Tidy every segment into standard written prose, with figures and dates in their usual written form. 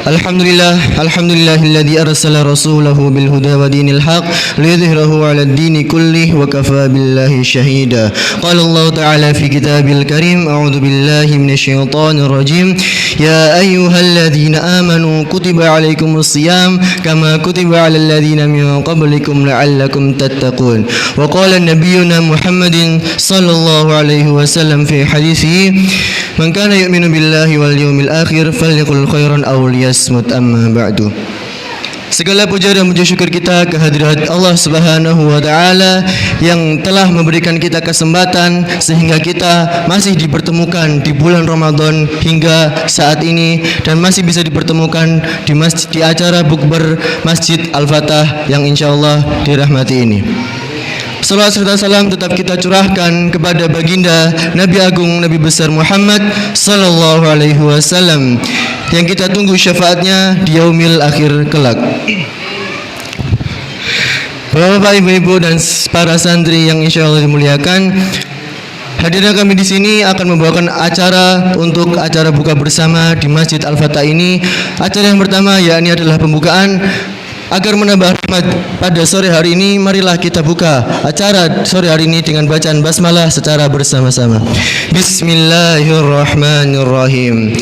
Alhamdulillahilladzi arsala rasulahu bil huda wa dinil haq liyudhhirahu 'alad dini kullih wa kafaa billahi shahida. Qala Allah ta'ala fi kitabil karim, a'udzu billahi minasyaitonir rajim. Ya ayyuhalladzina amanu kutiba 'alaikumus shiyam kama kutiba 'alal ladzina min qablikum la'allakum tattaqun. Wa qala nabiyyuna Muhammadin sallallahu alaihi wasallam fi hadithihi, man kana yu'minu billahi wal yawmil akhir falyaqul khairan aw liyasmut, amma ba'du. Segala puja dan puji syukur kita kehadirat Allah Subhanahu wa taala yang telah memberikan kita kesempatan sehingga kita masih dipertemukan di bulan Ramadan hingga saat ini dan masih bisa dipertemukan di masjid, di acara bukber Masjid Al-Fatah yang insyaallah dirahmati ini. Salawat serta salam tetap kita curahkan kepada baginda Nabi Agung Nabi besar Muhammad sallallahu alaihi wasallam yang kita tunggu syafaatnya di yaumil akhir kelak. Bapak, ibu-ibu dan para santri yang insyaallah dimuliakan, hadirnya kami di sini akan membawakan acara untuk acara buka bersama di Masjid Al-Fatah ini. Acara yang pertama yakni adalah pembukaan. Agar menambah rahmat pada sore hari ini, marilah kita buka acara sore hari ini dengan bacaan basmalah secara bersama-sama. Bismillahirrahmanirrahim.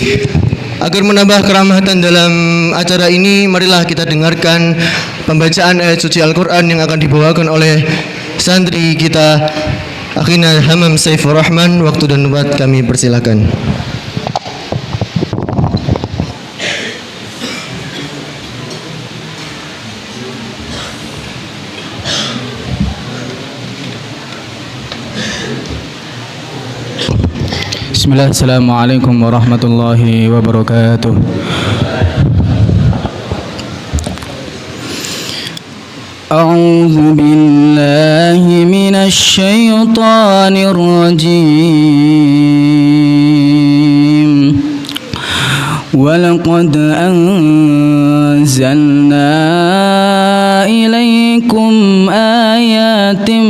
Agar menambah kerahmatan dalam acara ini, marilah kita dengarkan pembacaan ayat suci Al-Quran yang akan dibawakan oleh santri kita Akhina Hamam Saifur Rahman. Waktu dan tempat kami persilakan. Bismillah, assalamualaikum warahmatullahi wabarakatuh. A'udzu billahi minasy syaithanir rajim. Walaqad anzalna ilaikum ayatin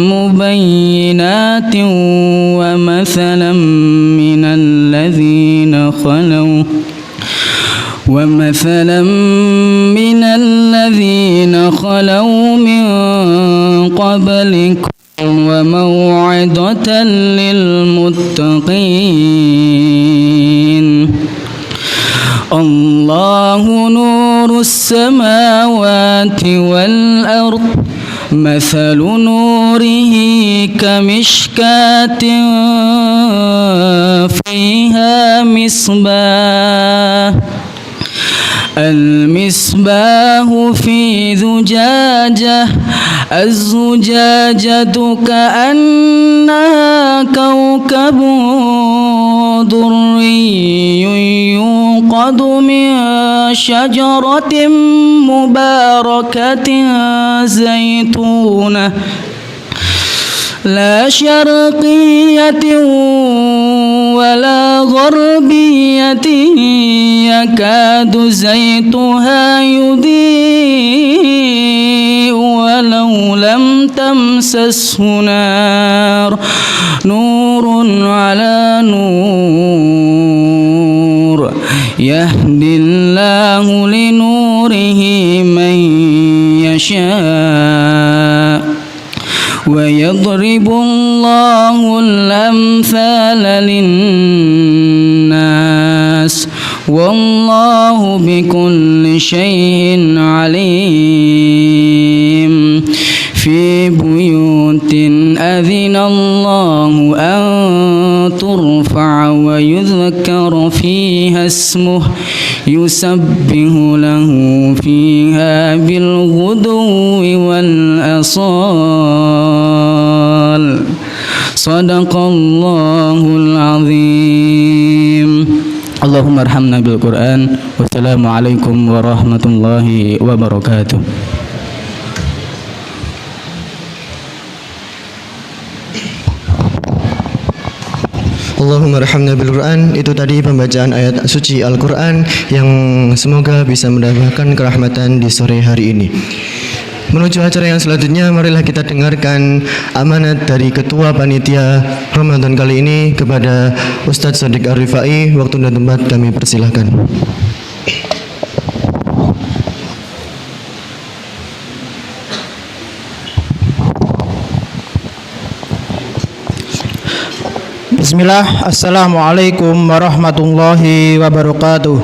mubayyinatin wa mathalan minal ladzina khalaw min qablikum wa maw'idatan lil muttaqin. Allahu nurus samawati wal ard, mathalu nurihi kamishkatin fiha misbah, al-misbahu fi zujajah, az-zujajatu ka'annaha kawkabun durriyyun yuqadu min syajaratin mubarakatin zaytunah la syarqiyatin wala gharbiyatin yakadu zaytuha yudhi'u walau lam tamsashu nar, nurun ala nur, yahdillahu linurihi man yasha' wa yadribullahu al-amthala lin-nas wallahu bikulli syai'in alim. Fi buyutin adzinallahu an turfa'a wa yudhkara fiha ismuhu yusabbihu lahu fiha bil ghudwi wal asal. Sadaqallahul azim. Allahumma arhamna bil Qur'an. Wassalamualaikum warahmatullahi wabarakatuh. Allahumma arhamna bil Quran. Itu tadi pembacaan ayat suci Al-Quran yang semoga bisa mendapatkan kerahmatan di sore hari ini. Menuju acara yang selanjutnya, marilah kita dengarkan amanat dari Ketua Panitia Ramadan kali ini kepada Ustadz Shadiq Ar-Rifai. Waktu dan tempat kami persilahkan. Bismillah, Assalamualaikum warahmatullahi wabarakatuh.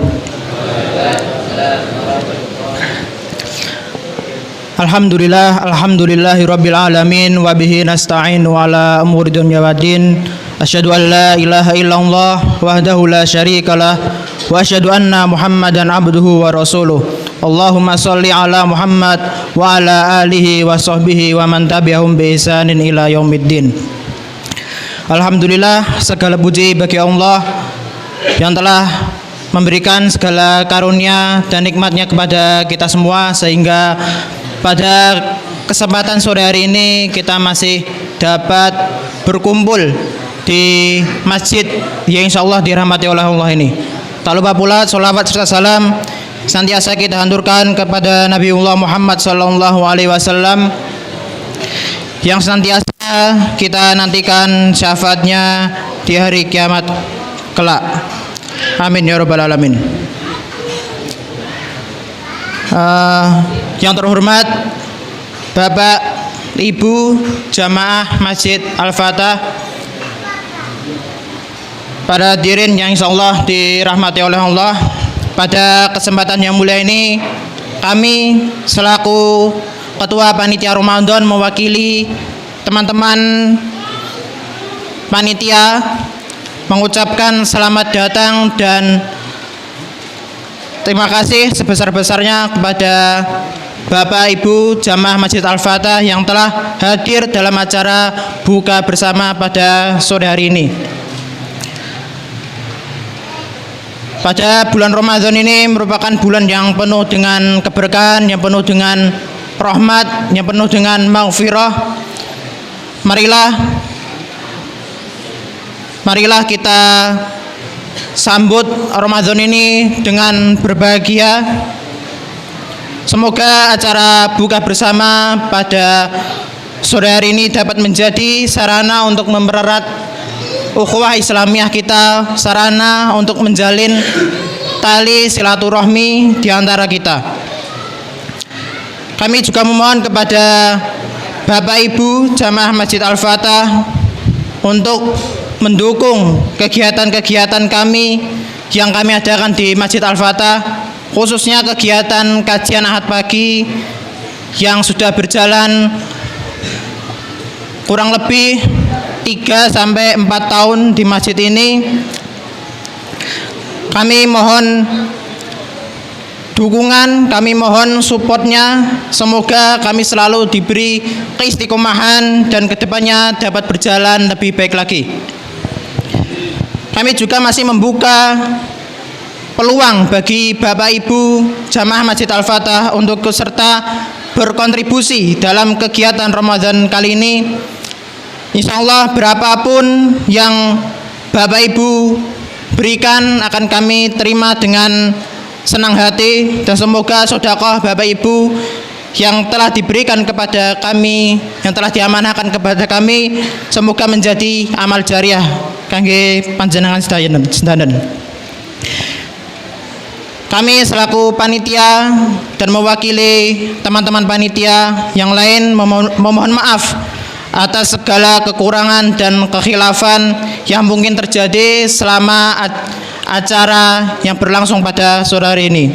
Alhamdulillahi rabbil alamin, wa bihi nasta'inu ala umuri dunya waddin. Asyhadu an la ilaha illallah wahdahu la syarikalah wa asyhadu anna Muhammadan abduhu wa rasuluh. Allahumma shalli ala Muhammad wa ala alihi wa sahbihi wa man tabi'ahum bi ihsanin ila yaumiddin. Alhamdulillah, segala puji bagi Allah yang telah memberikan segala karunia dan nikmatnya kepada kita semua, sehingga pada kesempatan sore hari ini kita masih dapat berkumpul di masjid yang insya Allah dirahmati oleh Allah ini. Tak lupa pula sholawat serta salam senantiasa kita haturkan kepada Nabiullah Muhammad SAW yang senantiasa kita nantikan syafaatnya di hari kiamat kelak. Amin ya rabbal alamin. Yang terhormat Bapak Ibu Jamaah Masjid Al-Fatah, para hadirin yang insyaallah dirahmati oleh Allah, pada kesempatan yang mulia ini kami selaku Ketua Panitia Ramadan mewakili teman-teman panitia mengucapkan selamat datang dan terima kasih sebesar-besarnya kepada Bapak Ibu Jamaah Masjid Al-Fatah yang telah hadir dalam acara buka bersama pada sore hari ini. Pada bulan Ramadan ini merupakan bulan yang penuh dengan keberkahan, yang penuh dengan rahmat, yang penuh dengan maghfirah. Marilah kita sambut Ramadan ini dengan berbahagia. Semoga acara buka bersama pada sore hari ini dapat menjadi sarana untuk mempererat ukhuwah Islamiyah kita, sarana untuk menjalin tali silaturahmi di antara kita. Kami juga memohon kepada Bapak Ibu Jamaah Masjid Al-Fatah untuk mendukung kegiatan-kegiatan kami yang kami adakan di Masjid Al-Fatah, khususnya kegiatan kajian Ahad pagi yang sudah berjalan kurang lebih 3-4 tahun di masjid ini. Kami mohon dukungan, kami mohon supportnya. Semoga kami selalu diberi keistiqomahan dan kedepannya dapat berjalan lebih baik lagi. Kami juga masih membuka peluang bagi Bapak Ibu Jamaah Masjid Al-Fatah untuk serta berkontribusi dalam kegiatan Ramadan kali ini. Insya Allah berapapun yang Bapak Ibu berikan akan kami terima dengan senang hati, dan semoga sedekah Bapak Ibu yang telah diberikan kepada kami, yang telah diamanahkan kepada kami, semoga menjadi amal jariah kangge panjenengan sedayan. Kami selaku panitia dan mewakili teman-teman panitia yang lain memohon maaf atas segala kekurangan dan kekhilafan yang mungkin terjadi selama acara yang berlangsung pada sore hari ini.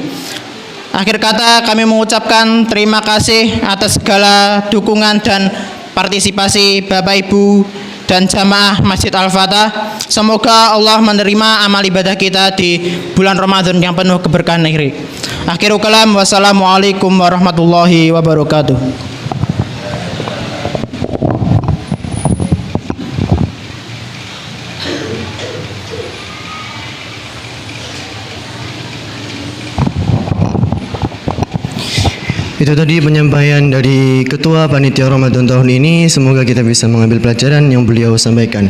Akhir kata, kami mengucapkan terima kasih atas segala dukungan dan partisipasi Bapak Ibu dan jamaah Masjid Al-Fatah. Semoga Allah menerima amal ibadah kita di bulan Ramadan yang penuh keberkahan ini. Akhirul kalam, wassalamualaikum warahmatullahi wabarakatuh. Itu tadi penyampaian dari Ketua Panitia Ramadan tahun ini. Semoga kita bisa mengambil pelajaran yang beliau sampaikan.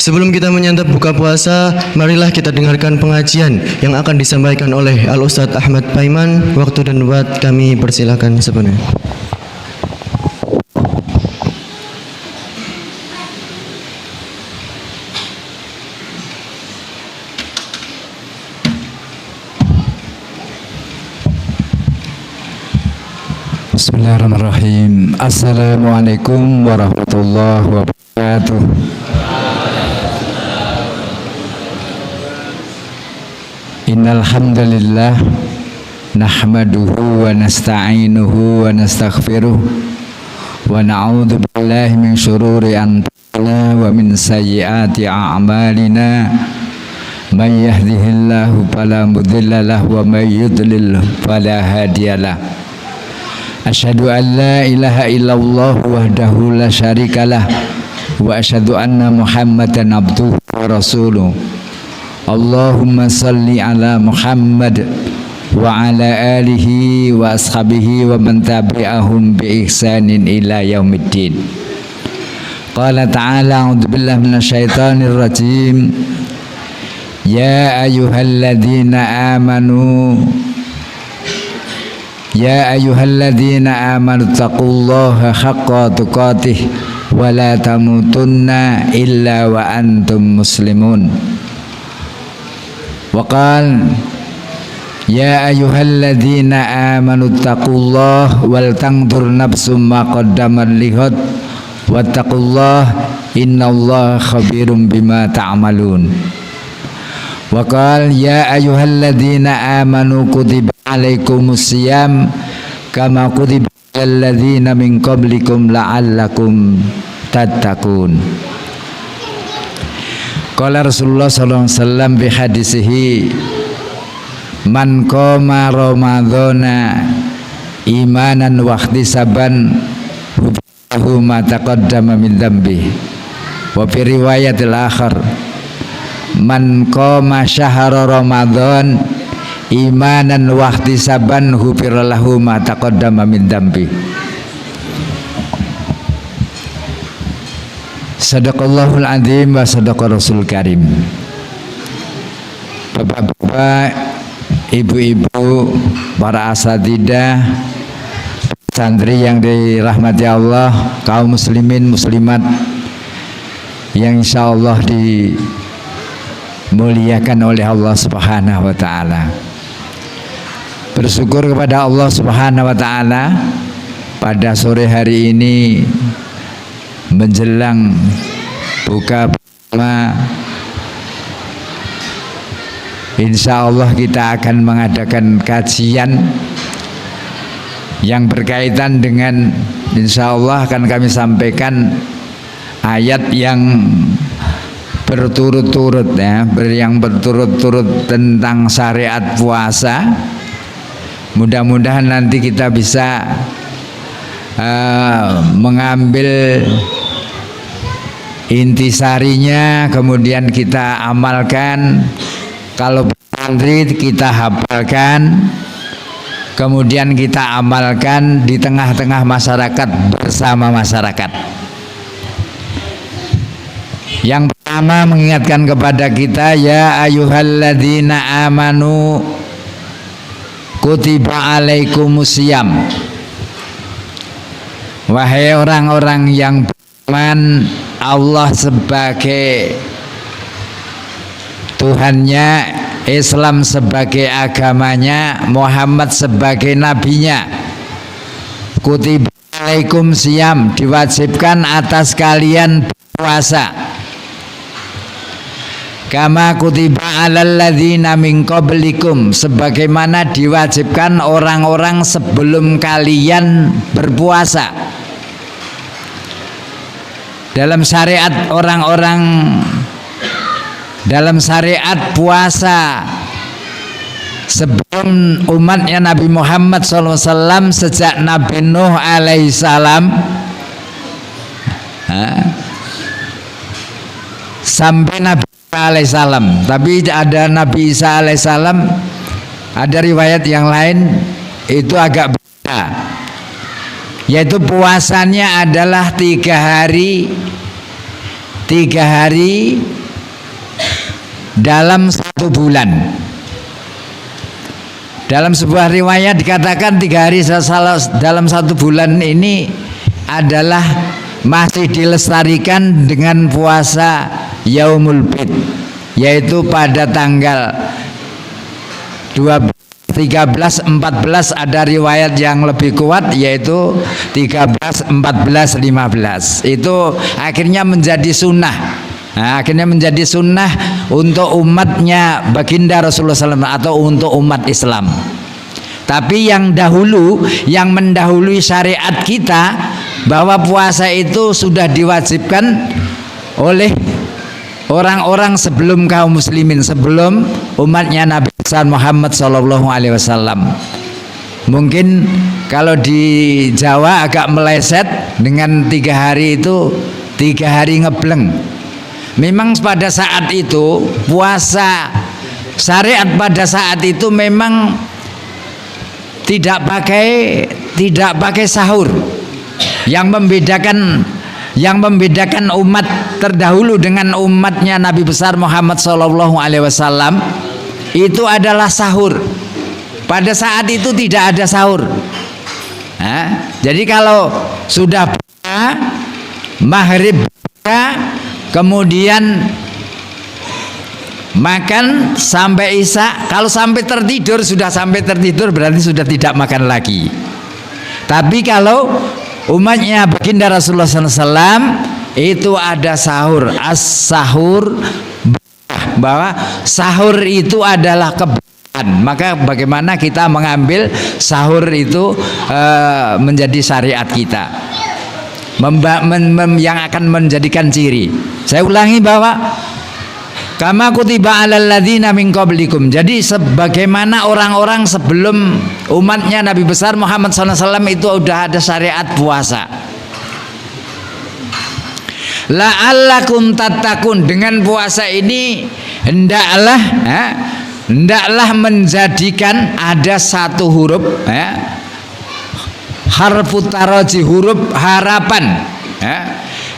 Sebelum kita menyantap buka puasa, marilah kita dengarkan pengajian yang akan disampaikan oleh Al-Ustadz Ahmad Paiman. Waktu dan tempat kami persilakan sepenuhnya. Bismillahirrahmanirrahim. Assalamualaikum warahmatullahi wabarakatuh. Innal hamdalillah nahmaduhu wa nasta'inuhu wa nastaghfiruh wa na'udzu billahi min syururi anfusina wa min sayyiati a'malina. May yahdihillahu fala mudilla lahu wa may yudlil fala hadiyalah. Asyhadu an la ilaha illallah wahdahu la syarikalah wa asyhadu anna Muhammadan abduhu wa rasuluh. Allahumma salli ala Muhammad wa ala alihi wa ashabihi wa man tabi'ahum bi ihsanin ila yaumiddin. Qala ta'ala a'udzu billahi minasyaitonir rajim. Ya ayyuhalladzina amanu Ya ayyuhalladzina amanu taqullaha haqqa tuqatih wa la tamutunna illa wa antum muslimun. Wa qala ya ayyuhalladzina amanu taqullaha wal tanzur nafsum ma qaddamat lighad wattaqullaha innallaha khabirum bima ta'malun. Wa qala ya ayyuhalladzina amanu kutiba alaikumusiyam kama kutiba alladzina min qablikum la'allakum tattaqun. Qala Rasulullah sallallahu alaihi wasallam bi hadisihi man qama ramadhana imanan wa ihtisaban hu ma taqaddama min dzambi. Wa fi riwayatil akhar man qama syahra ramadhan imanan wa ihtisaban ghufira lahu ma taqaddama min dzambi. Sadaqallahul azim wa sadaqa rasul karim. Bapak-bapak, ibu-ibu, para asatidzah, santri yang dirahmati Allah, kaum muslimin muslimat yang insyaallah dimuliakan oleh Allah Subhanahu wa taala. Bersyukur kepada Allah Subhanahu wa taala pada sore hari ini menjelang buka bersama. Insyaallah kita akan mengadakan kajian yang berkaitan dengan, insyaallah akan kami sampaikan ayat yang berturut-turut ya, yang berturut-turut tentang syariat puasa. Mudah-mudahan nanti kita bisa mengambil intisarinya, kemudian kita amalkan. Kalau santri kita hafalkan, kemudian kita amalkan di tengah-tengah masyarakat, bersama masyarakat. Yang pertama mengingatkan kepada kita, ya ayyuhalladzina amanu kutiba alaikumusiyam. Wahai orang-orang yang beriman, Allah sebagai Tuhannya, Islam sebagai agamanya, Muhammad sebagai nabinya. Kutiba alaikum siyam, diwajibkan atas kalian puasa. Kama kutiba alal ladzina min qablikum, sebagaimana diwajibkan orang-orang sebelum kalian berpuasa. Dalam syariat dalam syariat puasa sebelum umatnya Nabi Muhammad SAW, sejak Nabi Nuh alaihissalam sampai Nabi alaihissalam. Tapi ada Nabi Isa alaihissalam, ada riwayat yang lain itu agak berbeda, yaitu puasanya adalah 3 hari dalam 1 bulan. Dalam sebuah riwayat dikatakan 3 hari dalam 1 bulan ini adalah masih dilestarikan dengan puasa Yaumul Bid, yaitu pada tanggal 12 13, 14, ada riwayat yang lebih kuat yaitu 13, 14, 15. Itu akhirnya menjadi sunnah. Nah, akhirnya menjadi sunnah untuk umatnya baginda Rasulullah SAW atau untuk umat Islam. Tapi yang dahulu, yang mendahului syariat kita, bahwa puasa itu sudah diwajibkan oleh orang-orang sebelum kaum muslimin, sebelum umatnya Nabi besar Muhammad SAW. Mungkin kalau di Jawa agak meleset dengan 3 hari itu 3 hari ngebleng. Memang pada saat itu puasa syariat pada saat itu memang tidak pakai sahur. Yang membedakan umat terdahulu dengan umatnya Nabi besar Muhammad SAW itu adalah sahur. Pada saat itu tidak ada sahur. Nah, jadi kalau sudah maghrib, kemudian makan sampai isya, kalau sampai tertidur, sudah sampai tertidur berarti sudah tidak makan lagi. Tapi kalau umatnya baginda Rasulullah SAW itu ada sahur, as-sahur, bahwa sahur itu adalah keberkahan. Maka bagaimana kita mengambil sahur itu menjadi syariat kita, yang akan menjadikan ciri. Saya ulangi bahwa kama kutiba alal ladzina min qablikum. Jadi sebagaimana orang-orang sebelum umatnya Nabi besar Muhammad SAW itu sudah ada syariat puasa. La'allakum tattaqun. Dengan puasa ini hendaklah menjadikan ada satu huruf, harfu taraji, huruf harapan.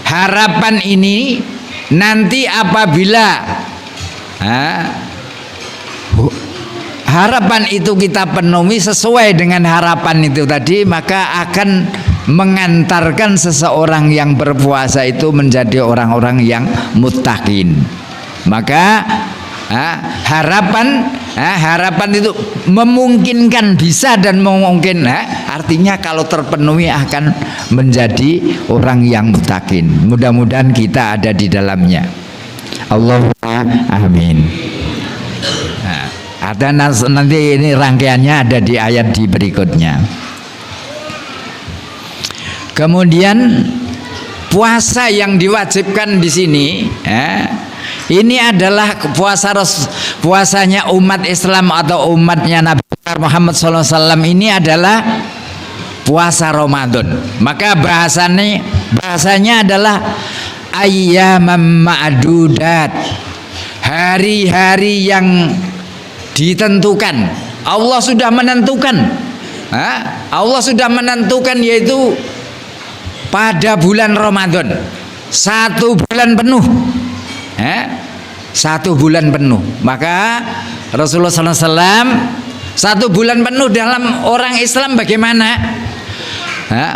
Harapan ini nanti apabila harapan itu kita penuhi sesuai dengan harapan itu tadi, maka akan mengantarkan seseorang yang berpuasa itu menjadi orang-orang yang muttaqin. Maka harapan itu memungkinkan, bisa dan memungkinkan, artinya kalau terpenuhi akan menjadi orang yang muttaqin. Mudah-mudahan kita ada di dalamnya. Allahumma amin. Ada nanti ini rangkaiannya ada di ayat di berikutnya. Kemudian puasa yang diwajibkan di sini, ini adalah puasanya umat Islam atau umatnya Nabi Muhammad SAW. Ini adalah puasa Ramadan. Maka bahasanya adalah ayyamam ma'dudat, hari-hari yang ditentukan. Allah sudah menentukan. Allah sudah menentukan, yaitu pada bulan Ramadan 1 bulan penuh. 1 bulan penuh. Maka Rasulullah SAW 1 bulan penuh dalam orang Islam bagaimana?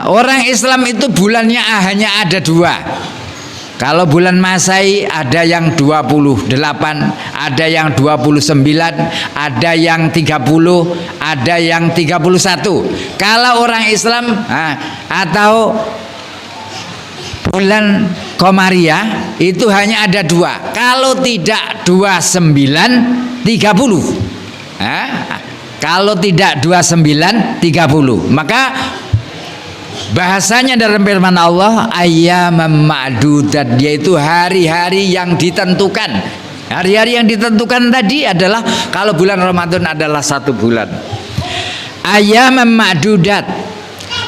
Orang Islam itu bulannya hanya ada 2. Kalau bulan Masai ada yang 28, ada yang 29, ada yang 30, ada yang 31. Kalau orang Islam atau bulan Komariah itu hanya ada 2. Kalau tidak 29, 30. Kalau tidak 29, 30. Maka bahasanya dalam firman Allah ayyamam ma'dudat, yaitu hari-hari yang ditentukan. Hari-hari yang ditentukan tadi adalah kalau bulan Ramadan adalah 1 bulan. Ayyamam ma'dudat.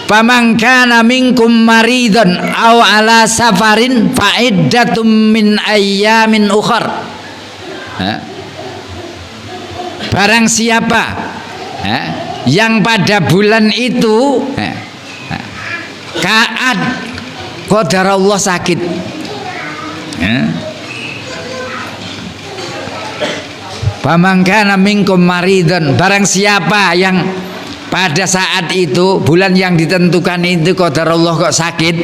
Faman kana minkum maridun aw ala safarin fa iddatum min ayyamin ukhar. Barang siapa yang pada bulan itu qadarullah sakit, faman kana minkum maridun, barang siapa yang pada saat itu bulan yang ditentukan itu qadarullah kok sakit,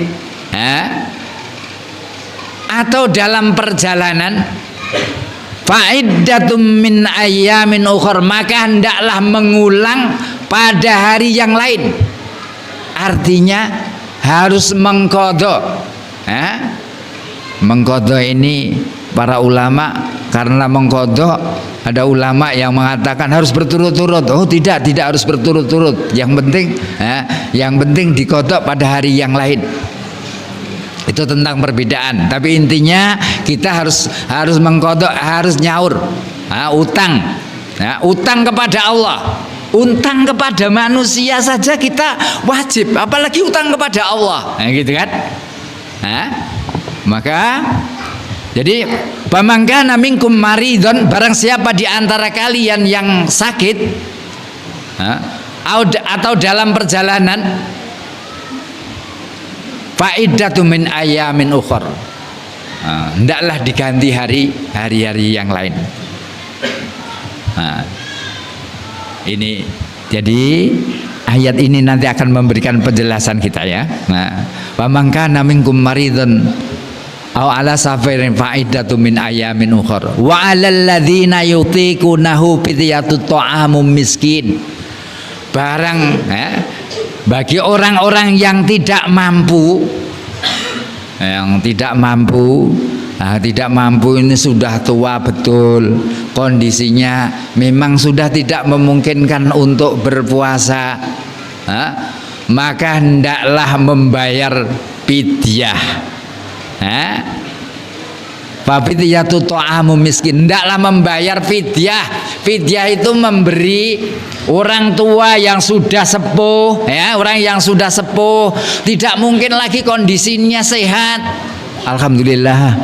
atau dalam perjalanan, Fa'iddatum min ayyamin ukhar, maka hendaklah mengulang pada hari yang lain. Artinya harus mengqadha. Mengqadha ini para ulama, karena mengqadha ada ulama yang mengatakan harus berturut-turut. Oh tidak harus berturut-turut. Yang penting diqadha pada hari yang lain. Itu tentang perbedaan. Tapi intinya kita harus mengqadha, harus nyaur. Utang. Utang kepada Allah. Utang kepada manusia saja kita wajib, apalagi utang kepada Allah. Gitu kan? Maka jadi pamangkana minkum maridon, barang siapa di antara kalian yang sakit atau dalam perjalanan, fa'iddatu min ayamin ukhar, hendaklah diganti hari-hari yang lain. Ini jadi ayat ini nanti akan memberikan penjelasan kita ya. Pamangkana minkum maridon aw ala safarin fa'iddatu min ayamin ukhar wa 'alal ladzina yutiqunahu fidyatut ta'amum miskin. Bagi orang-orang yang tidak mampu, tidak mampu ini sudah tua betul, kondisinya memang sudah tidak memungkinkan untuk berpuasa, maka hendaklah membayar fidyah. Fidyatu ta'amu miskin, hendaklah membayar fidyah. Fidyah itu memberi orang tua yang sudah sepuh, orang yang sudah sepuh, tidak mungkin lagi kondisinya sehat. Alhamdulillah,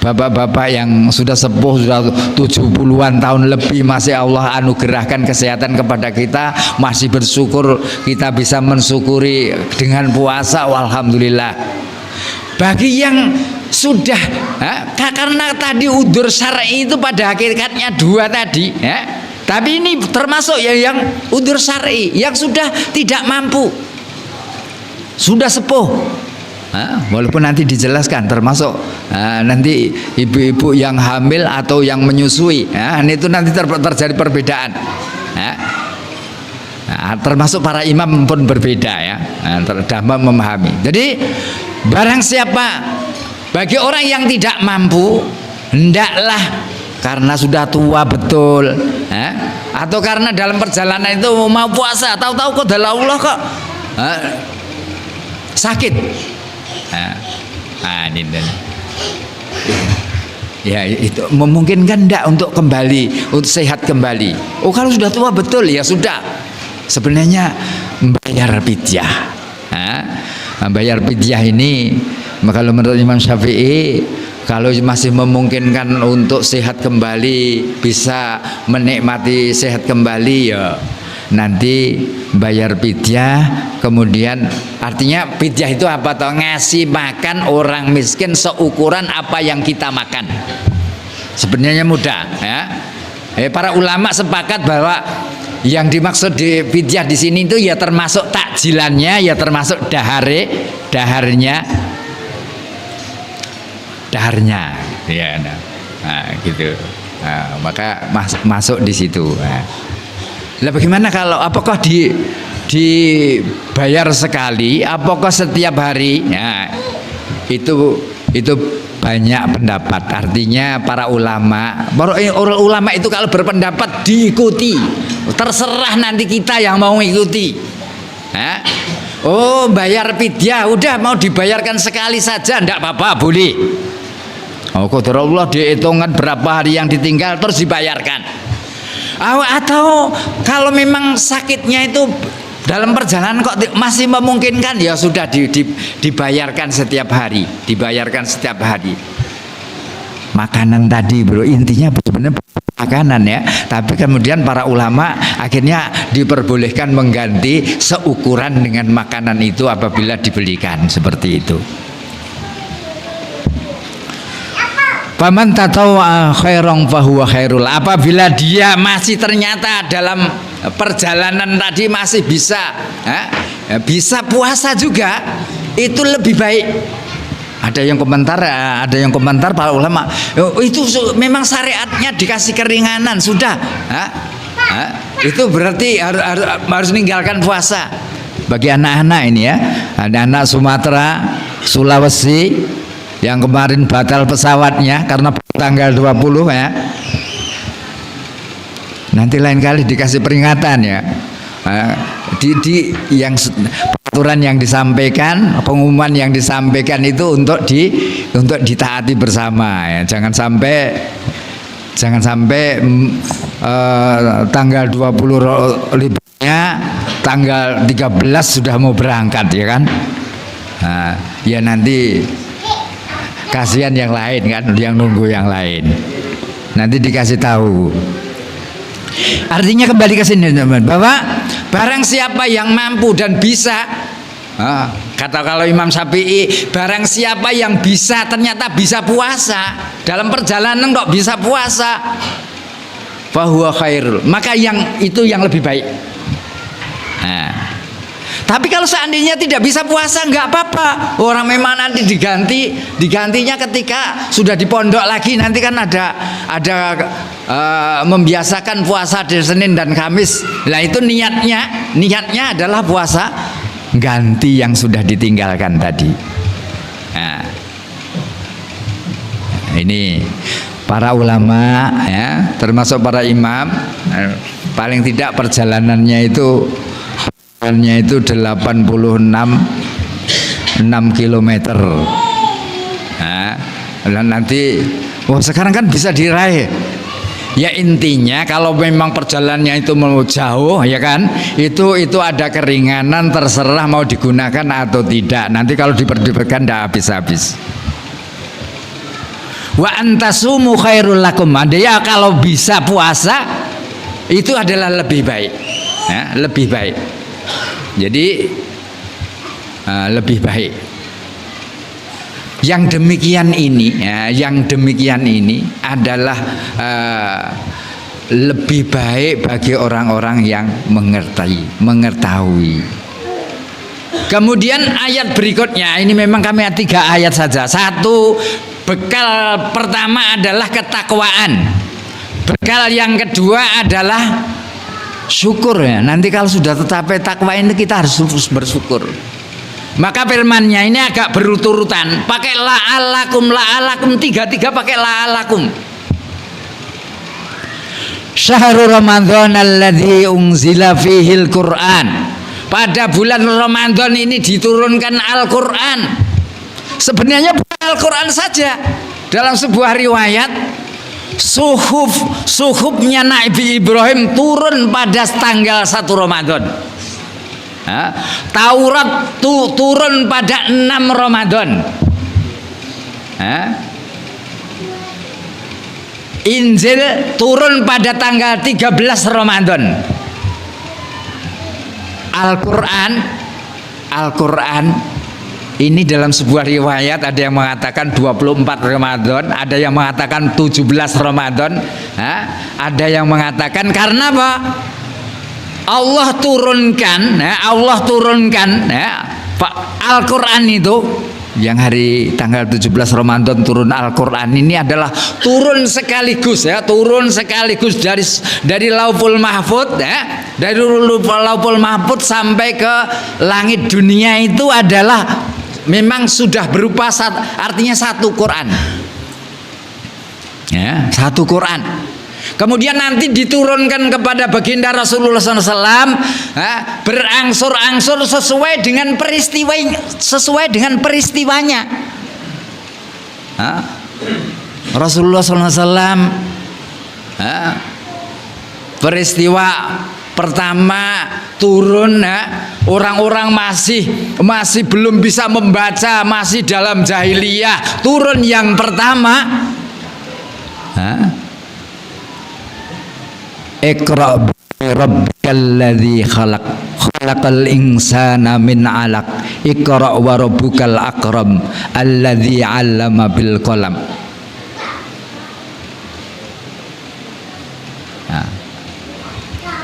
bapak-bapak yang sudah sepuh, sudah 70-an tahun lebih, masih Allah anugerahkan kesehatan kepada kita, masih bersyukur kita bisa mensyukuri dengan puasa. Alhamdulillah. Bagi yang sudah karena tadi udzur syar'i itu pada hakikatnya dua tadi, tapi ini termasuk yang udzur syar'i, yang sudah tidak mampu, sudah sepuh. Walaupun nanti dijelaskan termasuk nanti ibu-ibu yang hamil atau yang menyusui, itu nanti terjadi perbedaan. Termasuk para imam pun berbeda ya, dalam memahami. Jadi barang siapa, bagi orang yang tidak mampu, hendaklah karena sudah tua betul, atau karena dalam perjalanan itu mau puasa, tahu-tahu kok dalam Allah kok sakit. Ya itu memungkinkan enggak untuk kembali, untuk sehat kembali. Oh kalau sudah tua betul ya sudah, sebenarnya membayar fidyah. Membayar fidyah ini, kalau menurut Imam Syafi'i, kalau masih memungkinkan untuk sehat kembali, bisa menikmati sehat kembali, ya nanti bayar fidyah. Kemudian artinya fidyah itu apa toh? Ngasih makan orang miskin seukuran apa yang kita makan. Sebenarnya mudah ya. Para ulama sepakat bahwa yang dimaksud di fidyah di sini itu ya termasuk takjilannya, ya termasuk daharnya ya, gitu. Maka masuk di situ. Lah bagaimana kalau apakah dibayar sekali, apakah setiap hari? Itu banyak pendapat. Artinya para ulama itu kalau berpendapat diikuti. Terserah nanti kita yang mau ikuti. Oh bayar fidyah, udah mau dibayarkan sekali saja, enggak apa-apa, boleh. Oh qadarullah dihitungan berapa hari yang ditinggal terus dibayarkan. Atau kalau memang sakitnya itu dalam perjalanan kok masih memungkinkan, ya sudah dibayarkan setiap hari, Makanan tadi bro, intinya sebenarnya makanan ya, tapi kemudian para ulama akhirnya diperbolehkan mengganti seukuran dengan makanan itu apabila dibelikan seperti itu. Faman tatawwa khairan fahuwa khairul. Apabila dia masih ternyata dalam perjalanan tadi masih bisa puasa juga, itu lebih baik. Ada yang komentar para ulama, oh, itu memang syariatnya dikasih keringanan sudah. Itu berarti harus meninggalkan puasa. Bagi anak-anak ini ya, anak-anak Sumatera, Sulawesi yang kemarin batal pesawatnya karena tanggal 20 ya. Nanti lain kali dikasih peringatan ya. Yang peraturan yang disampaikan, pengumuman yang disampaikan itu untuk ditaati bersama ya. Jangan sampai tanggal 20 liburnya, tanggal 13 sudah mau berangkat ya kan. Ya nanti kasihan yang lain kan, yang nunggu yang lain. Nanti dikasih tahu. Artinya kembali ke sini teman-teman, bahwa barang siapa yang mampu dan bisa, kata kalau Imam Syafi'i, barang siapa yang bisa ternyata bisa puasa dalam perjalanan kok bisa puasa, fahuwa khairul, maka yang itu yang lebih baik. Tapi kalau seandainya tidak bisa puasa nggak apa-apa, orang memang nanti digantinya ketika sudah di pondok lagi, nanti kan ada membiasakan puasa di Senin dan Kamis. Nah itu niatnya adalah puasa ganti yang sudah ditinggalkan tadi. Ini para ulama ya, termasuk para imam, paling tidak perjalanannya itu 86 km. Dan nanti sekarang kan bisa diraih. Ya intinya kalau memang perjalanannya itu mau jauh ya kan, itu ada keringanan, terserah mau digunakan atau tidak. Nanti kalau diperdebatkan tidak habis-habis. Wa antasumu khairul lakum. Ya kalau bisa puasa itu adalah lebih baik. Ya, lebih baik. Jadi lebih baik. Yang demikian ini adalah lebih baik bagi orang-orang yang mengetahui. Kemudian ayat berikutnya ini memang kami 3 ayat saja. 1, bekal pertama adalah ketakwaan. Bekal yang kedua adalah syukur ya. Nanti kalau sudah tercapai takwa ini kita harus bersyukur. Maka firmannya ini agak berurutan. Pakai la'alakum 3 pakai la'alakum. Syahrul Ramadan alladzi unzila fihil Qur'an. Pada bulan Ramadan ini diturunkan Al-Qur'an. Sebenarnya bukan Al-Qur'an saja. Dalam sebuah riwayat, suhufnya Nabi Ibrahim turun pada tanggal 1 Ramadan. Taurat turun pada 6 Ramadan. Injil turun pada tanggal 13 Ramadan. Al-Quran ini dalam sebuah riwayat ada yang mengatakan 24 Ramadan, ada yang mengatakan 17 Ramadan, ada yang mengatakan karena apa? Allah turunkan Al-Quran itu yang hari tanggal 17 Ramadan turun Al-Quran ini adalah turun sekaligus dari Lauhul Mahfuz ya, dari Lauhul Mahfuz sampai ke langit dunia itu adalah memang sudah berupa artinya satu Quran ya, satu Quran. Kemudian nanti diturunkan kepada baginda Rasulullah SAW berangsur-angsur sesuai dengan peristiwanya. Rasulullah SAW peristiwa pertama turun orang-orang masih belum bisa membaca, masih dalam jahiliyah. Turun yang pertama Iqra bi rabbikal ladzi khalaqal insana min 'alaq Iqra wa rabbukal akram alladzi 'allama bil qalam.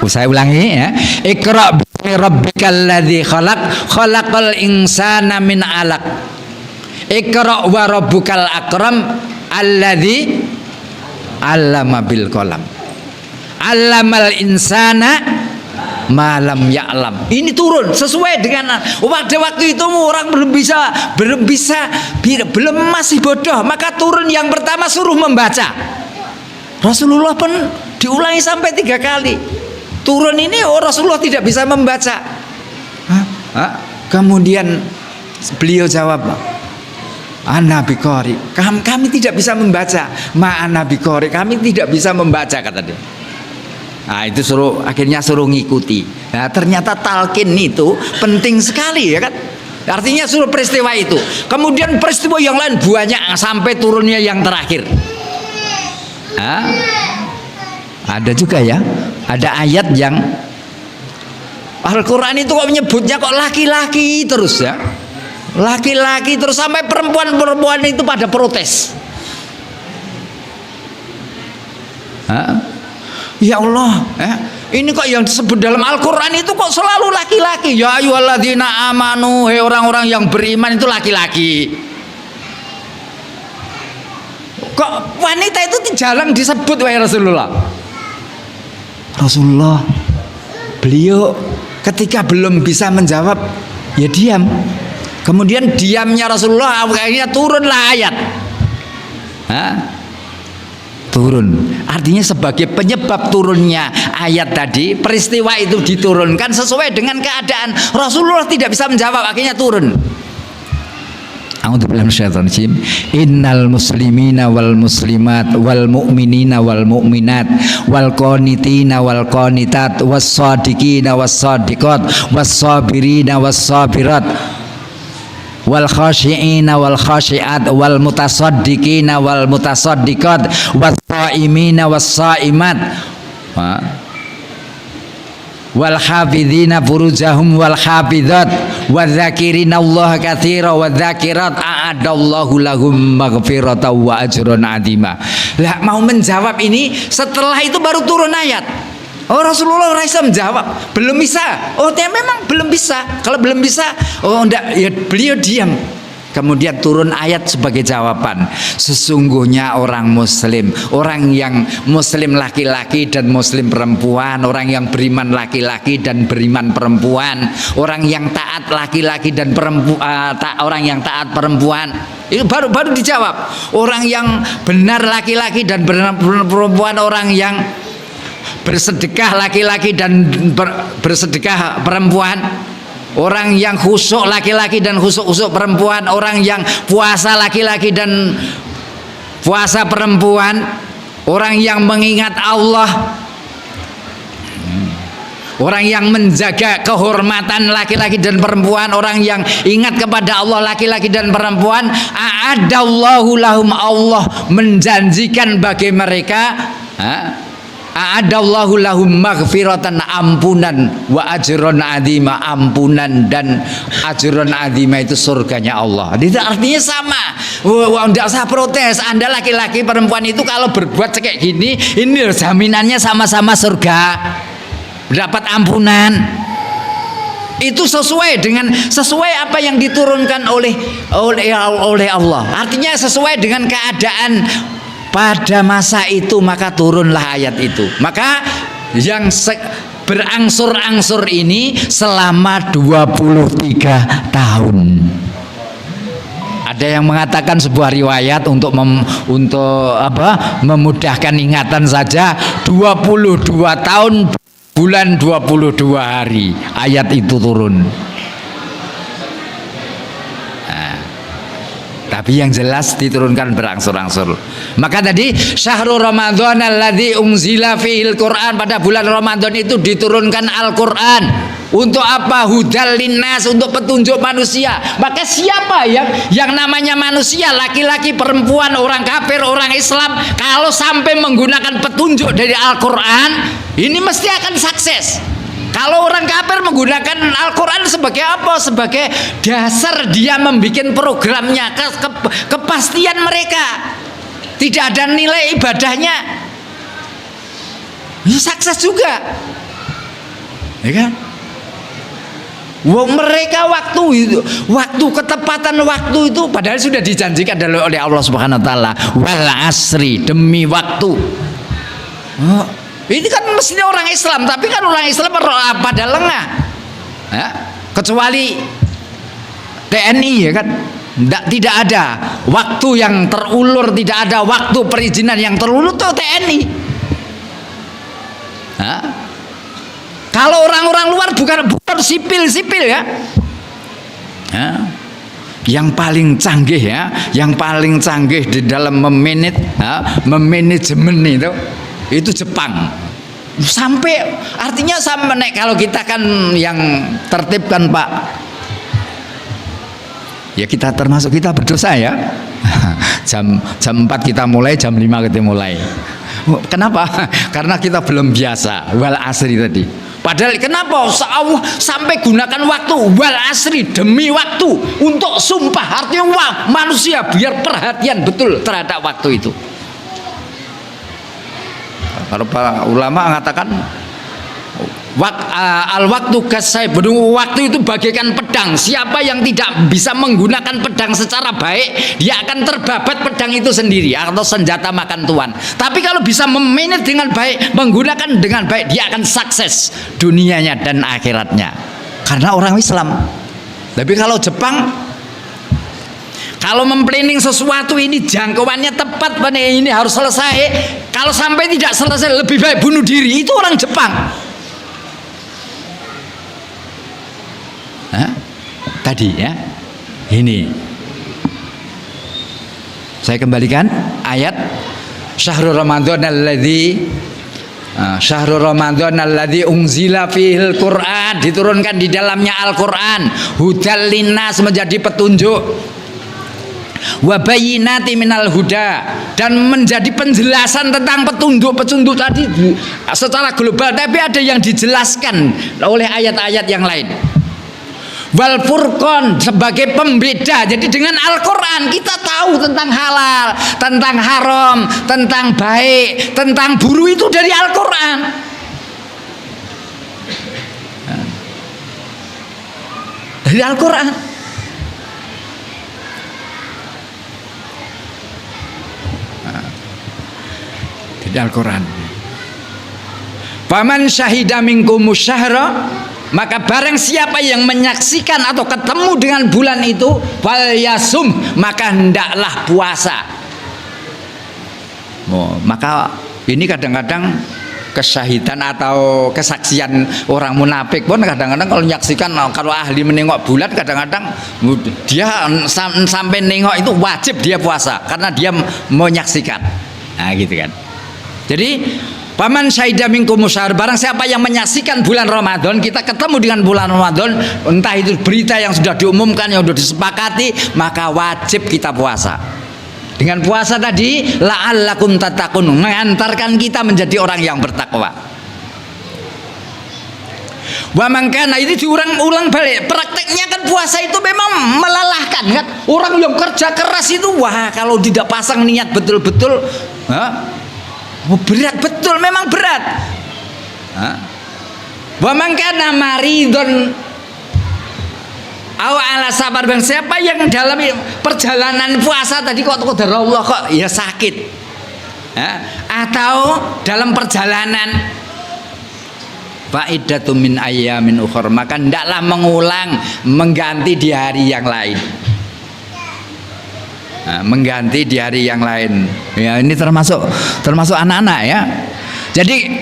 Saya ulangi ya. Iqra bi rabbikal ladzi khalaqal insana min 'alaq Iqra wa rabbukal akram alladzi 'allama bil qalam. 'Allamal insana malam ya'lam. Ini turun sesuai dengan pada waktu itu orang belum masih bodoh, maka turun yang pertama suruh membaca. Rasulullah pun diulangi sampai 3 kali. Turun ini Rasulullah tidak bisa membaca. Kemudian beliau jawab, ana biqari, kami tidak bisa membaca. Ma ana biqari, kami tidak bisa membaca, kata dia. Nah, itu akhirnya suruh ngikuti. Nah, ternyata talqin itu penting sekali, ya kan? Artinya suruh peristiwa itu. Kemudian peristiwa yang lain banyak sampai turunnya yang terakhir. Ada juga ya, ada ayat yang Al-Quran itu kok menyebutnya kok laki-laki terus ya, laki-laki terus sampai perempuan-perempuan itu pada protes. Ya Allah, ini kok yang disebut dalam Al-Quran itu kok selalu laki-laki. Ya ayyuhalladzina amanu, hei orang-orang yang beriman itu laki-laki. Kok wanita itu jarang disebut, wahai Rasulullah? Rasulullah, beliau ketika belum bisa menjawab, ya diam. Kemudian diamnya Rasulullah akhirnya turunlah ayat. Turun, artinya sebagai penyebab turunnya ayat tadi, peristiwa itu diturunkan sesuai dengan keadaan. Rasulullah tidak bisa menjawab, akhirnya turun. A'udzubillahi minasyaitonir rajim. Innal muslimina wal muslimat wal mu'minina wal mu'minat wal qanitina wal qanitat was shadiqina was shadiqat was sabirina was sabirat wal khashi'ina wal khashi'at wal mutasaddiqina wal mutasaddiqat was shaimina was shaimat wal hafidhina furujahum wal hafidhat wadzakirina Allah katsira wadzakirat a'adallahu lahum maghfiratan wa ajran 'azima. Lah mau menjawab ini, setelah itu baru turun ayat. Oh, Rasulullah bisa menjawab, belum bisa. Oh, dia memang belum bisa. Kalau belum bisa, oh enggak, ya beliau diam. Kemudian turun ayat sebagai jawaban. Sesungguhnya orang muslim, orang yang muslim laki-laki dan muslim perempuan, orang yang beriman laki-laki dan beriman perempuan, orang yang taat laki-laki dan orang yang taat perempuan. Itu baru dijawab. Orang yang benar laki-laki dan benar perempuan, orang yang bersedekah laki-laki dan bersedekah perempuan, orang yang khusyuk laki-laki dan khusyuk perempuan, orang yang puasa laki-laki dan puasa perempuan, orang yang mengingat Allah, orang yang menjaga kehormatan laki-laki dan perempuan, orang yang ingat kepada Allah laki-laki dan perempuan. A'adallahu lahum, Allah menjanjikan bagi mereka, a'adallahu lahum maghfiratan, ampunan, wa ajron azima, ampunan dan ajron azima itu surganya Allah. Itu artinya sama. Tidak usah protes. Anda laki-laki perempuan itu kalau berbuat kayak gini, ini jaminannya sama-sama surga, dapat ampunan. Itu sesuai apa yang diturunkan oleh Allah. Artinya sesuai dengan keadaan pada masa itu, maka turunlah ayat itu. Maka yang berangsur-angsur ini selama 23 tahun. Ada yang mengatakan sebuah riwayat untuk memudahkan ingatan saja, 22 tahun bulan 22 hari ayat itu turun. Tapi yang jelas diturunkan berangsur-angsur. Maka tadi syahrul Ramadan alladzi unzila fihil Quran, pada bulan Ramadan itu diturunkan Al-Qur'an. Untuk apa? Hudal linnas, untuk petunjuk manusia. Maka siapa yang namanya manusia, laki-laki, perempuan, orang kafir, orang Islam, kalau sampai menggunakan petunjuk dari Al-Qur'an, ini mesti akan sukses. Kalau orang kafir menggunakan Al-Quran sebagai apa? Sebagai dasar dia membuat programnya, kepastian mereka, tidak ada nilai ibadahnya, sukses juga, ya kan? Mereka waktu ketepatan waktu itu padahal sudah dijanjikan oleh Allah Subhanahu wa taala, wal asri, demi waktu. Ini kan mestinya orang Islam, tapi kan orang Islam pada lengah. Ya, kecuali TNI ya kan. Tidak ada waktu yang terulur, tidak ada waktu perizinan yang terulur tuh TNI. Kalau orang-orang luar bukan sipil ya. Yang paling canggih ya, yang paling canggih di dalam memanajemen itu Jepang. Sampai artinya sama kalau kita kan yang tertib kan Pak. Ya kita termasuk kita berdosa ya. jam 4 kita mulai, jam 5 kita mulai. Kenapa? Karena kita belum biasa wal asri tadi. Padahal kenapa Allah sampai gunakan waktu wal asri, demi waktu, untuk sumpah, artinya manusia biar perhatian betul terhadap waktu itu. Kalau para ulama mengatakan al-waktu kasai, waktu itu bagaikan pedang. Siapa yang tidak bisa menggunakan pedang secara baik, dia akan terbabat pedang itu sendiri atau senjata makan tuan. Tapi kalau bisa memanage dengan baik, menggunakan dengan baik, dia akan sukses dunianya dan akhiratnya. Karena orang Islam. Tapi kalau Jepang, kalau memplanning sesuatu ini jangkauannya tepat, ini harus selesai. Kalau sampai tidak selesai, lebih baik bunuh diri. Itu orang Jepang. Tadi ya, ini saya kembalikan ayat syahrul Ramadan alladzi unzila fihil Qur'an, diturunkan di dalamnya Al-Qur'an, hudal linnas, menjadi petunjuk, wa bayyinati minal huda, dan menjadi penjelasan tentang petunjuk tadi secara global, tapi ada yang dijelaskan oleh ayat-ayat yang lain. Wal furqan, sebagai pembeda. Jadi dengan Al-Quran kita tahu tentang halal, tentang haram, tentang baik, tentang buruk, itu dari Al-Quran. Dari Al-Quran. Dari Al-Quran. Faman syahida minkumus syahra, maka barang siapa yang menyaksikan atau ketemu dengan bulan itu, fal yasum, maka hendaklah puasa. Maka ini kadang-kadang kesyahidan atau kesaksian orang munafik pun kadang-kadang kalau menyaksikan, kalau ahli menengok bulan, kadang-kadang dia sampai nengok itu wajib dia puasa karena dia menyaksikan. Nah gitu kan. Jadi paman syahida minkum syahr, barang siapa yang menyaksikan bulan Ramadan, kita ketemu dengan bulan Ramadan, entah itu berita yang sudah diumumkan, yang sudah disepakati, maka wajib kita puasa. Dengan puasa tadi, la'allakum tattaqun, mengantarkan kita menjadi orang yang bertakwa. Wa mangkana, itu diulang-ulang balik. Prakteknya kan puasa itu memang melelahkan kan. Orang yang kerja keras itu, wah kalau tidak pasang niat betul-betul, berat betul, memang berat. Wa man kana maridun aw ala sabar, bang siapa yang dalam perjalanan puasa tadi kok qadarullah kok ya sakit, atau dalam perjalanan faidatun min ayyamin ukhra, maka hendaklah mengulang, mengganti di hari yang lain. Mengganti di hari yang lain. Ya, ini termasuk anak-anak ya. Jadi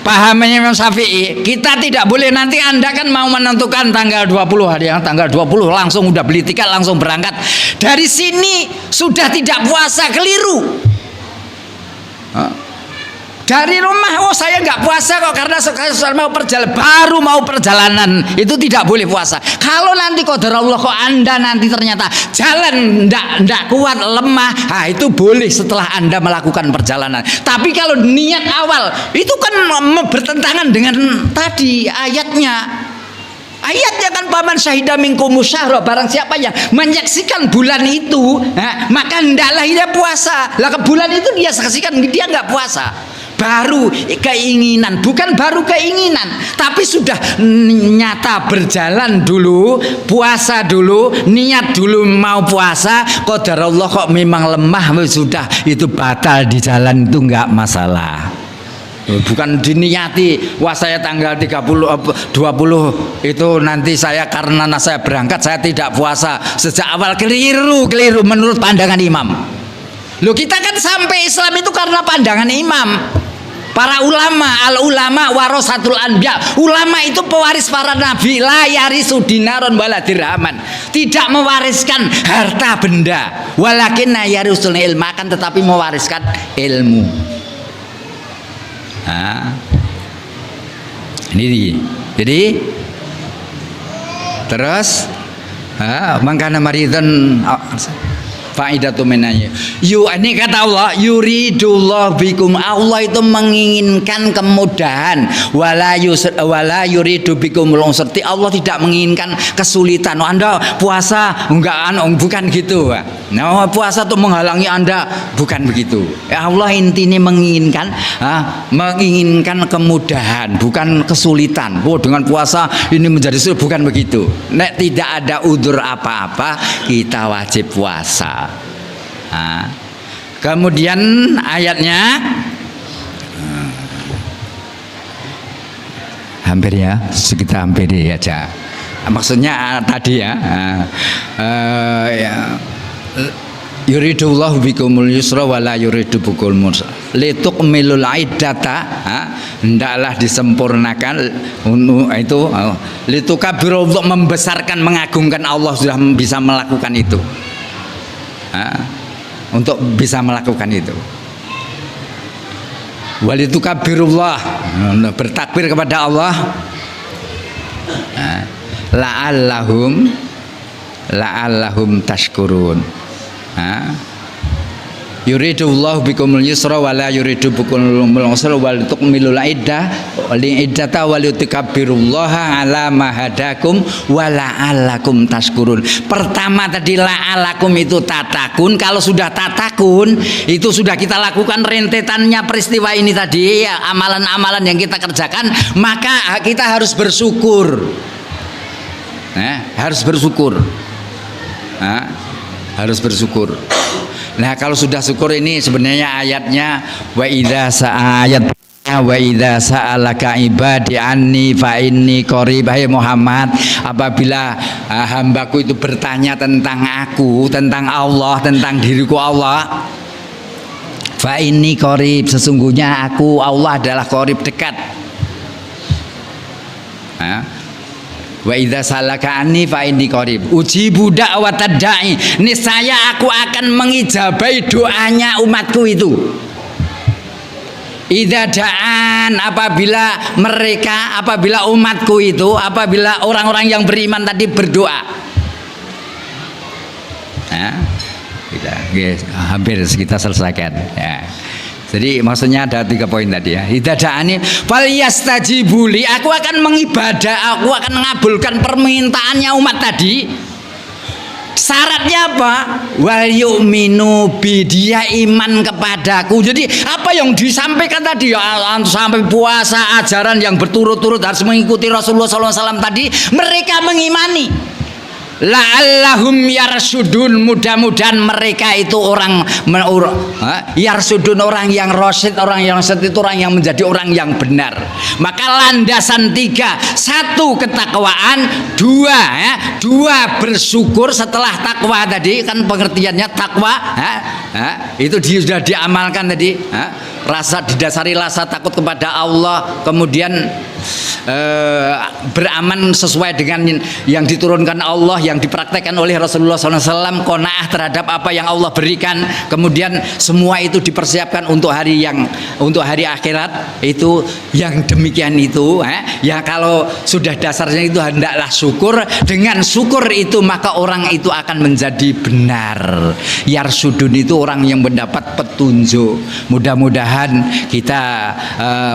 pahamnya Imam Syafi'i, kita tidak boleh nanti Anda kan mau menentukan tanggal 20 hari yang tanggal 20 langsung udah beli tiket langsung berangkat. Dari sini sudah tidak puasa, keliru. Dari rumah, oh saya nggak puasa kok karena baru mau perjalanan, itu tidak boleh puasa. Kalau nanti qadarullah kok Anda nanti ternyata jalan ndak kuat, lemah, itu boleh setelah Anda melakukan perjalanan. Tapi kalau niat awal itu kan bertentangan dengan tadi ayatnya. Ayatnya kan paman syahida minkum syahra, barang siapa yang menyaksikan bulan itu, maka hendaklah dia puasa. Lah ke bulan itu dia saksikan, dia nggak puasa. baru keinginan, bukan baru keinginan, tapi sudah nyata berjalan dulu, puasa dulu, niat dulu mau puasa, qadarullah kok memang lemah, sudah itu batal di jalan itu enggak masalah. Bukan diniati, wah saya tanggal 20 itu nanti saya karena saya berangkat saya tidak puasa. Sejak awal keliru menurut pandangan imam. Loh, kita kan sampai Islam itu karena pandangan imam. Para ulama, al ulama warasatul anbiya. Ulama itu pewaris para nabi, la yarisu dinaron wala dirhaman. Tidak mewariskan harta benda, walakinna yarisul ilma, kan tetapi mewariskan ilmu. Nah, ini jadi terus mangkana maridun faidatu menanya. Ini kata Allah, yuridullah bikum, Allah itu menginginkan kemudahan, wala yuridu bikum lungsrti, Allah tidak menginginkan kesulitan. Anda puasa enggak, bukan gitu. Nah, puasa itu menghalangi Anda, bukan begitu. Allah intinya menginginkan kemudahan, bukan kesulitan. Oh, dengan puasa ini menjadi sulit, bukan begitu. Nek tidak ada udzur apa-apa, kita wajib puasa. Nah, kemudian ayatnya hampir ya, kita hampiri aja. Maksudnya tadi ya, yuridullahu bikumul yusra wala yuridu bikumul usra litukmilul iddata, hendaklah disempurnakan itu litukabbiru, untuk membesarkan mengagungkan Allah, sudah bisa melakukan itu. Untuk bisa melakukan itu, walitukabbirullah, bertakbir kepada Allah, la'allahum tashkurun. Yuridullahu bikumul yusra wala yuridu bikumul usra wal tukmilul iddata wal yutakabbirullaha ala ma hadakum wa la'allakum tashkurun. Pertama tadi la'allakum itu tatakun. Kalau sudah tatakun itu sudah kita lakukan rentetannya peristiwa ini tadi ya, amalan-amalan yang kita kerjakan, maka kita harus bersyukur. Harus bersyukur. Harus bersyukur. Nah, kalau sudah syukur ini sebenarnya ayatnya wa idza sa'alaka ibadi anni fa inni qarib. Hai Muhammad, apabila hambaku itu bertanya tentang aku, tentang Allah, tentang diriku Allah, fa inni qarib, sesungguhnya aku Allah adalah qarib, dekat. Wa idza salaka anni fa inni qarib ujibu da'watad da'i, niscaya aku akan mengijabai doanya umatku itu. Idza da'an, apabila umatku itu, apabila orang-orang yang beriman tadi berdoa. Hampir kita selesaikan ya. Jadi maksudnya ada 3 poin tadi ya. Idada'ani falyastajibuli, aku akan mengibadah, aku akan mengabulkan permintaannya umat tadi. Syaratnya apa? Wal yu'minu bi, dia iman kepadaku. Jadi apa yang disampaikan tadi ya, sampai puasa, ajaran yang berturut-turut harus mengikuti Rasulullah SAW tadi, mereka mengimani. La'allahum yarsudun, mudah-mudahan mereka itu orang yarsudun, orang yang rasyid, orang yang setia, orang yang menjadi orang yang benar. Maka landasan 3, 1 ketakwaan, 2 bersyukur. Setelah takwa tadi kan pengertiannya takwa itu sudah diamalkan tadi, rasa didasari rasa takut kepada Allah, kemudian beraman sesuai dengan yang diturunkan Allah, yang dipraktekkan oleh Rasulullah SAW, qanaah terhadap apa yang Allah berikan, kemudian semua itu dipersiapkan untuk hari akhirat. Itu yang demikian itu ya, kalau sudah dasarnya itu hendaklah syukur. Dengan syukur itu maka orang itu akan menjadi benar. Yarsudun itu orang yang mendapat petunjuk. Mudah-mudahan kita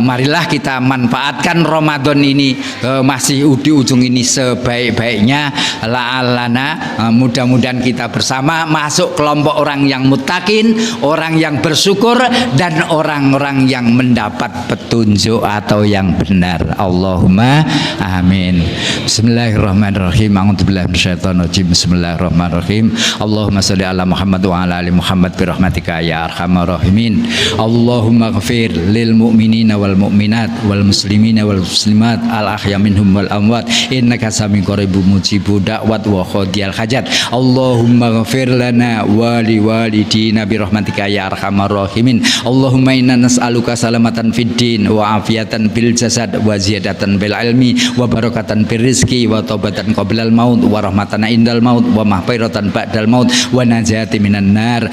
marilah kita manfaatkan Ramadan ini masih di ujung ini sebaik-baiknya, la'allana mudah-mudahan kita bersama masuk kelompok orang yang muttaqin, orang yang bersyukur, dan orang-orang yang mendapat petunjuk atau yang benar. Allahumma amin. Bismillahirrahmanirrahim. A'udzubillahi minasyaitonirrajim. Bismillahirrahmanirrahim. Allahumma sholli ala Muhammad wa ala ali Muhammad bi rahmatika ya arhamar rahimin. Allahumma ighfir lil mu'minina wal mu'minat wal muslimina wal muslimat al ahya minhum wal amwat innaka sami qaribun mujibud da'wat wa qadiyal hajat. Allahumma ighfir lana wa li walidina bi rahmatika ya arhamar rahimin. Allahumma inna nas'aluka salamatan fid din wa afiatan bil jasad wa ziyadatan bil ilmi wa barakatan fir rizqi wa taubatan qablal maut wa rahmatan indal maut wa mahfiratan ba'dal maut wa najati minan nar.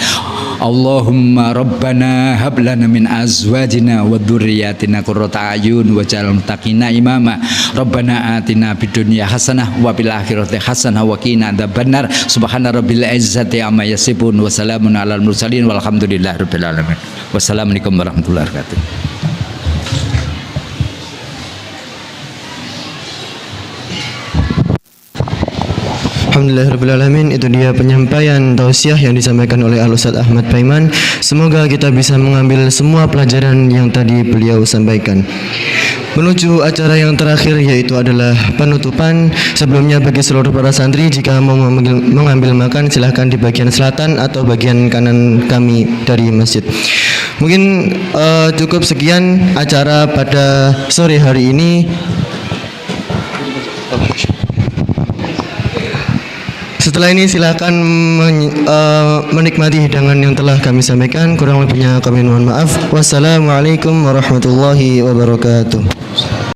Allahumma rabbana hab lana min azwajina wa dzurriyyatina qurrata ayun waj'alna muttaqina imama. Rabbana atina fid dunya hasanah wa fil akhirati hasanah wa qina adzabannar. Subhana rabbil izzati amma yasifun wa salamun alal mursalin walhamdulillahi rabbil alamin. Wassalamualaikum warahmatullahi wabarakatuh. Alhamdulillahirrahmanirrahim. Itu dia penyampaian tausiah yang disampaikan oleh Al-Ustaz Ahmad Paiman. Semoga kita bisa mengambil semua pelajaran yang tadi beliau sampaikan. Menuju acara yang terakhir, yaitu adalah penutupan. Sebelumnya bagi seluruh para santri, jika mau mengambil makan silahkan di bagian selatan atau bagian kanan kami dari masjid. Mungkin cukup sekian acara pada sore hari ini. Setelah ini silakan menikmati hidangan yang telah kami sampaikan. Kurang lebihnya kami mohon maaf. Wassalamualaikum warahmatullahi wabarakatuh.